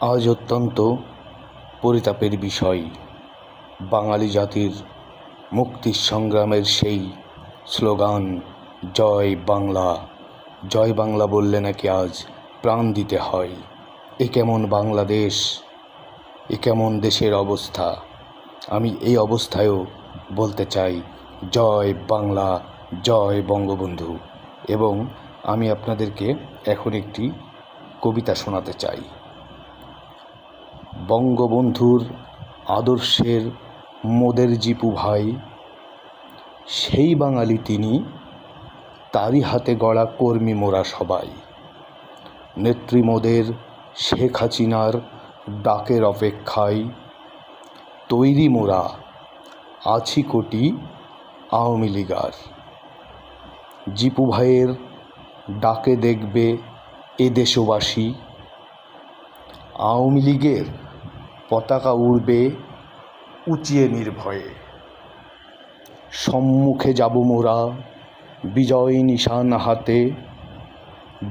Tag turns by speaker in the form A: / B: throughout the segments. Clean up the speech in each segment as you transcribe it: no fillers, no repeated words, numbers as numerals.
A: আজ অত্যন্ত পরিতাপের বিষয়, বাঙালি জাতির মুক্তির সংগ্রামের সেই স্লোগান জয় বাংলা বললে নাকি আজ প্রাণ দিতে হয়। এ কেমন বাংলাদেশ, এ কেমন দেশের অবস্থা। আমি এই অবস্থায়ও বলতে চাই জয় বাংলা, জয় বঙ্গবন্ধু। এবং আমি আপনাদেরকে এখন একটি কবিতা শোনাতে চাই। বঙ্গবন্ধুর আদর্শের মোদের জিপু ভাই, সেই বাঙালি তিনি, তারই হাতে গড়া কর্মী মোরা সবাই। নেত্রী মোদের শেখ হাসিনার ডাকের অপেক্ষায় তৈরি মোরা আছি কোটি আওয়ামী লীগার। জিপু ভাইয়ের ডাকে দেখবে এ দেশবাসী, আওয়ামী লীগের পতাকা উড়বে উঁচিয়ে নির্ভয়ে। সম্মুখে যাব মোরা বিজয় নিশান হাতে,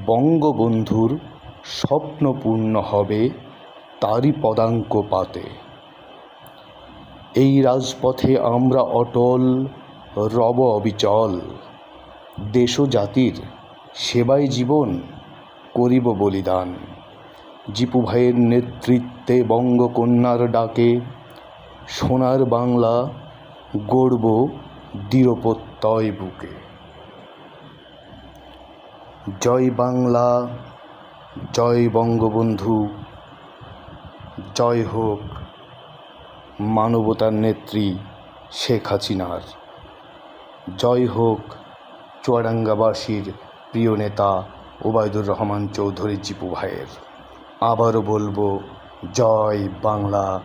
A: বঙ্গবন্ধুর স্বপ্ন পূর্ণ হবে তারই পদাঙ্ক পাতে। এই রাজপথে আমরা অটল রব অবিচল, দেশ ও জাতির সেবায় জীবন করিব বলিদান। জিপু ভাইয়ের নেতৃত্বে বঙ্গকন্যার ডাকে সোনার বাংলা গড়ব দৃঢ়প্রত্যয় বুকে। জয় বাংলা, জয় বঙ্গবন্ধু, জয় হোক মানবতার নেত্রী শেখ হাসিনার। জয় হোক চুয়াডাঙ্গাবাসীর প্রিয় নেতা ওবায়দুর রহমান চৌধুরী জিপু ভাইয়ের। আবারও বলবো জয় বাংলা,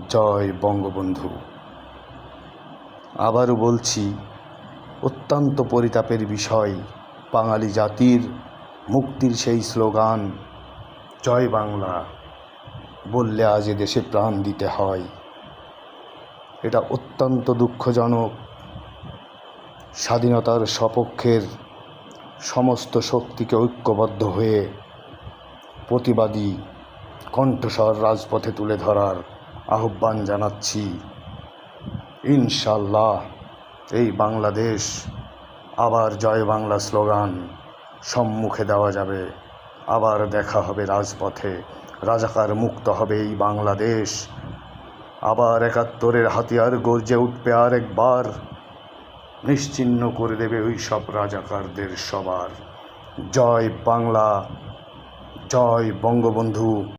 A: জয় বঙ্গবন্ধু। আবারও বলছি, অত্যন্ত পরিতাপের বিষয়, বাঙালি জাতির মুক্তির সেই স্লোগান জয় বাংলা বললে আজ দেশে প্রাণ দিতে হয়। এটা অত্যন্ত দুঃখজনক। স্বাধীনতার সপক্ষের সমস্ত শক্তিকে ঐক্যবদ্ধ হয়ে প্রতিবাদী কণ্ঠস্বর রাজপথে তুলে ধরার আহ্বান জানাচ্ছি। ইনশাল্লাহ এই বাংলাদেশ আবার জয় বাংলা স্লোগান সম্মুখে দেওয়া যাবে। আবার দেখা হবে রাজপথে, রাজাকার মুক্ত হবে এই বাংলাদেশ। আবার ৭১-এর হাতিয়ার গর্জে উঠবে আর একবার, নিশ্চিহ্ন করে দেবে ওই সব রাজাকারদের সবার। জয় বাংলা, জয় বঙ্গবন্ধু।